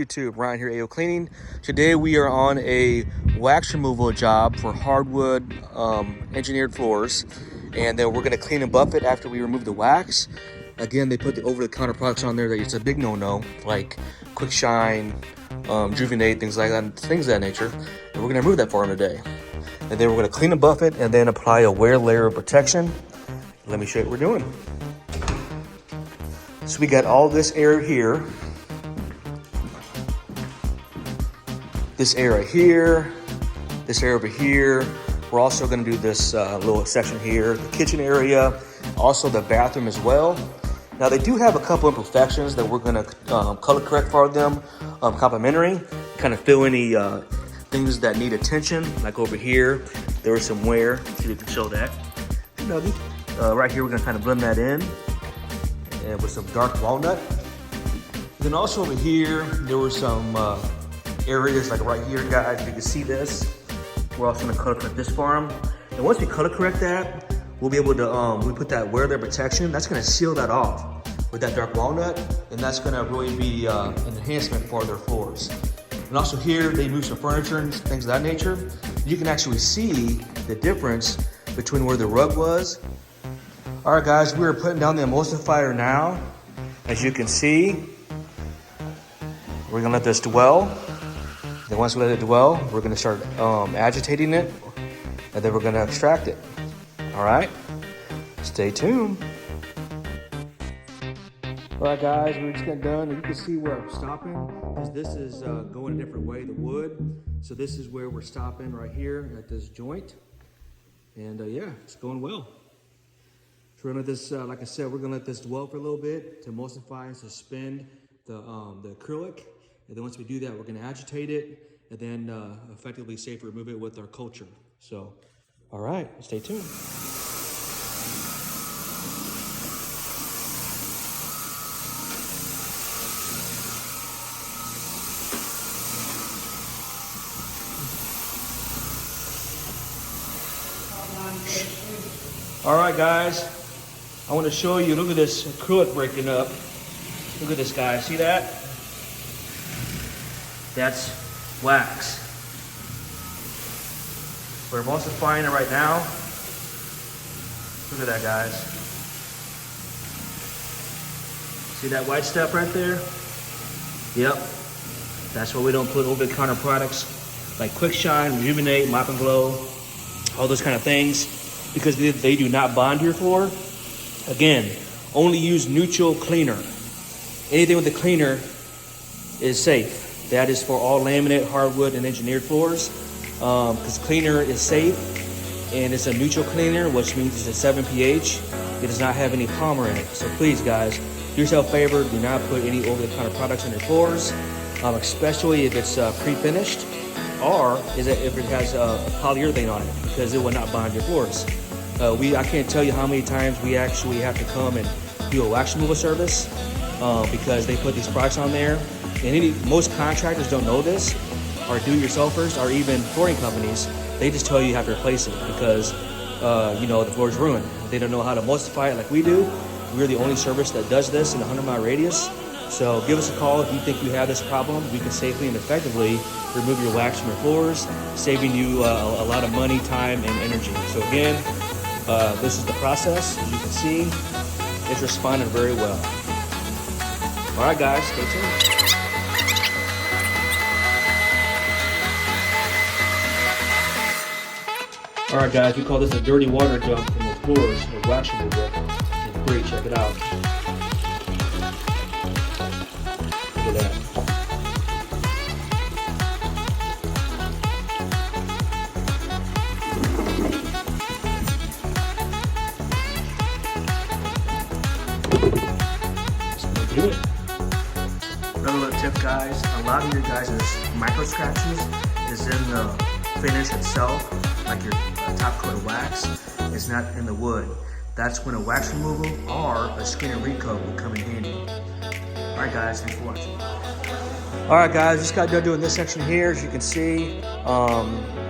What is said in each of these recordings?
YouTube, Ryan here, AOCleaning. Today we are on a wax removal job for hardwood engineered floors, and then we're going to clean and buff it after we remove the wax. Again, they put the over-the-counter products on there that it's a big no-no, like quick shine, Juvenate, things like that, things of that nature. And we're going to remove that for them today. And then we're going to clean and buff it, and then apply a wear layer of protection. Let me show you what we're doing. So we got all this area here. This area here, this area over here. We're also gonna do this little section here, the kitchen area, also the bathroom as well. Now they do have a couple imperfections that we're gonna color correct for them, complimentary, kind of fill any things that need attention, like over here, there was some wear, see if we can show that. Right here, we're gonna kind of blend that in, and with some dark walnut. Then also over here, there were some areas like right here, guys, you can see this. We're also gonna color correct this for them. And once we color correct that, we'll be able to, we put that wear layer protection, that's gonna seal that off with that dark walnut, and that's gonna really be an enhancement for their floors. And also here, they moved some furniture and things of that nature. You can actually see the difference between where the rug was. All right, guys, we're putting down the emulsifier now. As you can see, we're gonna let this dwell. Then once we let it dwell, we're gonna start agitating it, and then we're gonna extract it. All right, stay tuned. All right, guys, we're just getting done. You can see where I'm stopping, because this is going a different way, the wood. So this is where we're stopping right here at this joint. And yeah, it's going well. So we're gonna let this, like I said, we're gonna let this dwell for a little bit to emulsify and suspend the acrylic. And then once we do that, we're gonna agitate it and then effectively safely remove it with our culture. So, all right, stay tuned. All right, guys, I wanna show you, look at this acrylic breaking up. Look at this, guys, see that? That's wax. We're emulsifying it right now. Look at that, guys. See that white stuff right there? Yep. That's why we don't put over-the-counter products like Quick Shine, Rejuvenate, Mop and Glow, all those kind of things, because they do not bond to your floor. Again, only use neutral cleaner. Anything with the cleaner is safe. That is for all laminate, hardwood, and engineered floors, because cleaner is safe, and it's a neutral cleaner, which means it's a 7 pH. It does not have any polymer in it. So please, guys, do yourself a favor, do not put any over-the-counter products on your floors, especially if it's pre-finished, or if it has polyurethane on it, because it will not bond your floors. I can't tell you how many times we actually have to come and do a wax removal service, because they put these products on there. And most contractors don't know this, or do-it-yourselfers, or even flooring companies. They just tell you you have to replace it because, the floor is ruined. They don't know how to emulsify it like we do. We're the only service that does this in a 100-mile radius. So give us a call if you think you have this problem. We can safely and effectively remove your wax from your floors, saving you a lot of money, time, and energy. So again, this is the process. As you can see, it's responded very well. All right, guys, stay tuned. All right, guys, we call this a dirty water dump from the floors with wax removal. It's great, check it out. Look at that. That's gonna do it. Another little tip, guys. A lot of your guys' micro scratches is in the finish itself, like your top coat of wax. It's not in the wood. That's when a wax removal or a skin and recoat will come in handy. All right, guys, thanks for watching. All right, guys, just got done doing this section here. As you can see,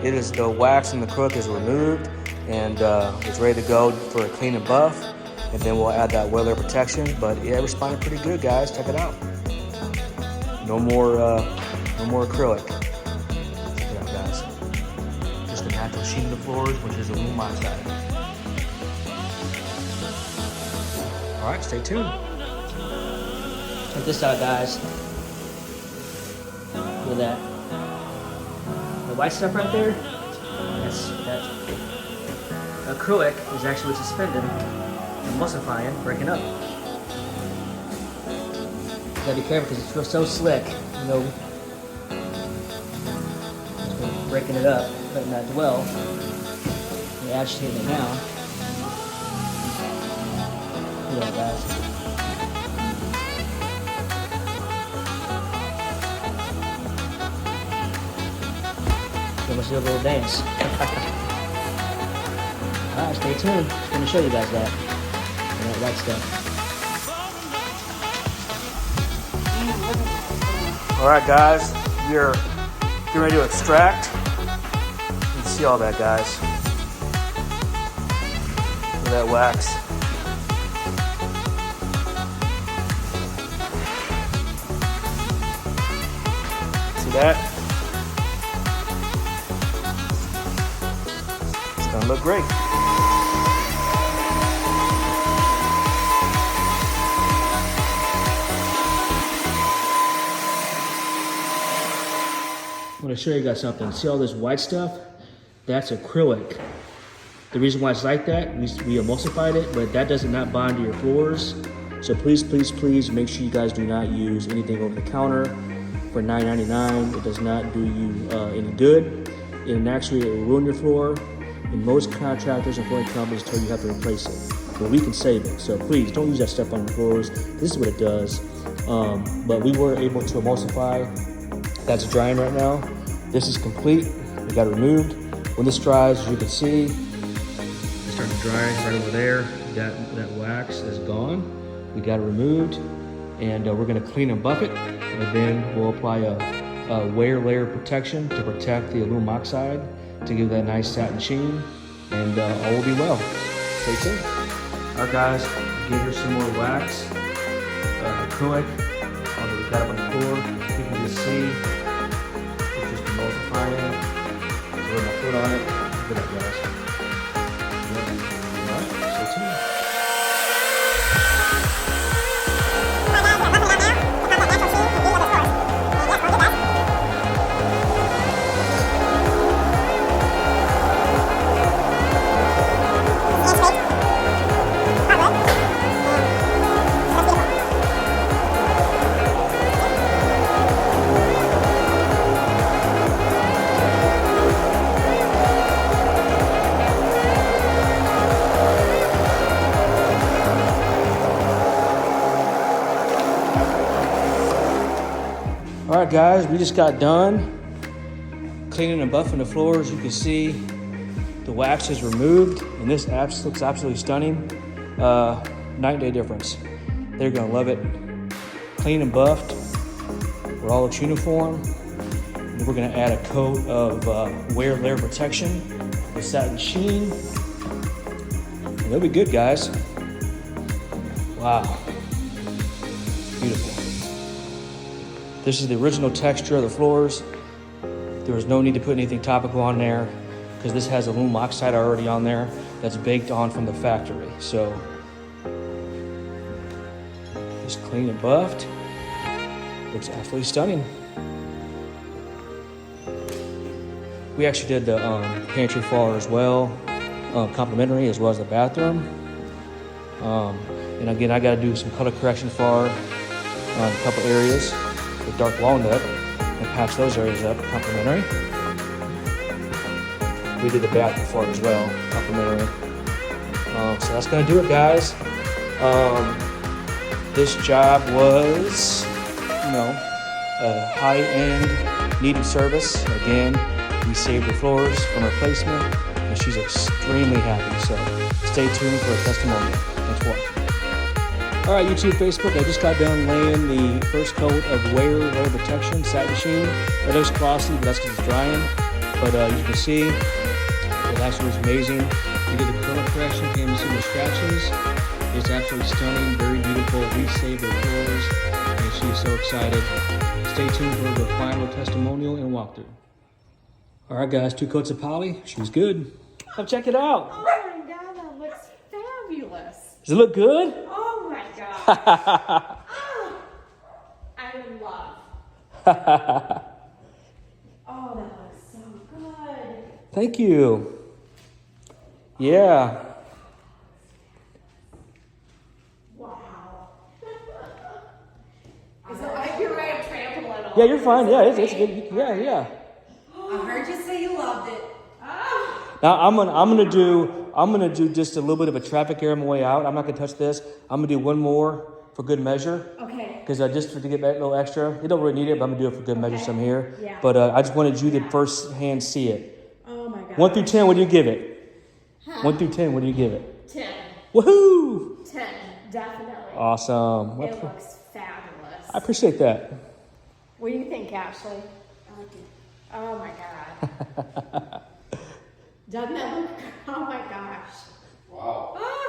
it is the wax and the acrylic is removed, and it's ready to go for a clean and buff. And then we'll add that wear layer protection. But yeah, it responded pretty good, guys. Check it out. No more acrylic. Check it out, guys. Just the natural sheen of the floors, which is aluminum oxide. All right, stay tuned. Check this out, guys. Look at that. The white stuff right there, that's acrylic is actually what's suspended, emulsifying, breaking up. You gotta be careful because it feels so slick, you know. Breaking it up, letting that dwell. You're agitating it now. Look at that, guys. Let's do a little dance. Alright, stay tuned. Just gonna show you guys that. And that white stuff. Alright guys, we're getting ready to extract. You can see all that, guys. Look at that wax. See that? Gonna look great. I'm gonna show you guys something. See all this white stuff? That's acrylic. The reason why it's like that, we emulsified it, but that does not bond to your floors. So please, please, please make sure you guys do not use anything over the counter for $9.99. It does not do you any good. And actually, it will ruin your floor. And most contractors and flooring companies tell you have to replace it. But we can save it. So please don't use that stuff on your floors. This is what it does. But we were able to emulsify. That's drying right now. This is complete. We got it removed. When this dries, as you can see, it's starting to dry right over there. That wax is gone. We got it removed. And we're gonna clean and buff it. And then we'll apply a wear layer protection to protect the aluminum oxide, to give that nice satin sheen, and all will be well. Stay tuned. All right, guys, give her some more wax, acrylic, that we got up on the floor. You can just see it's just emulsifying it. So we're gonna put on it. Look at that, guys. All right, stay tuned. All right, guys, we just got done cleaning and buffing the floors. You can see the wax is removed, and this looks absolutely stunning. Night and day difference. They're gonna love it. Clean and buffed. We're all looks uniform. And we're gonna add a coat of wear layer protection, the satin sheen. And it'll be good, guys. Wow, beautiful. This is the original texture of the floors. There was no need to put anything topical on there because this has aluminum oxide already on there that's baked on from the factory. So just clean and buffed. Looks absolutely stunning. We actually did the pantry floor as well, complimentary, as well as the bathroom. And again, I got to do some color correction floor on a couple areas with dark walnut and patch those areas up, complimentary. We did the bathroom floor as well, complimentary. So that's gonna do it, guys. This job was, you know, a high-end needed service. Again, we saved the floors from replacement, and she's extremely happy. So stay tuned for a testimonial. Thanks for watching. All right, YouTube, Facebook, I just got done laying the first coat of wear layer protection, satin sheen. It looks glossy, but that's because it's drying. But you can see, it actually was amazing. We did the color correction, can't even see the scratches. It's absolutely stunning, very beautiful. We saved her floors, and she's so excited. Stay tuned for the final testimonial and walkthrough. All right, guys, 2 coats of poly. She's good. Come check it out. Oh my God, that looks fabulous. Does it look good? Oh my God. Oh, I'm in love. Oh, that looks so good. Thank you. Yeah. Wow. Is it like you're right, trampling all Yeah, you're fine. Yeah, it's good. Yeah. I heard you say you loved it. Now I'm gonna do just a little bit of a traffic air on my way out. I'm not gonna touch this. I'm gonna do one more for good measure. Okay. Because just to get that little extra, you don't really need it, but I'm gonna do it for good measure some here. Yeah. But I just wanted you to first hand see it. Oh my God. 1 through 10, what do you give it? 1 through 10, what do you give it? 10. Woohoo! 10, definitely. Awesome. It looks fabulous. I appreciate that. What do you think, Ashley? I like it. Oh my God. Doesn't that look? Oh my gosh. Wow. Oh,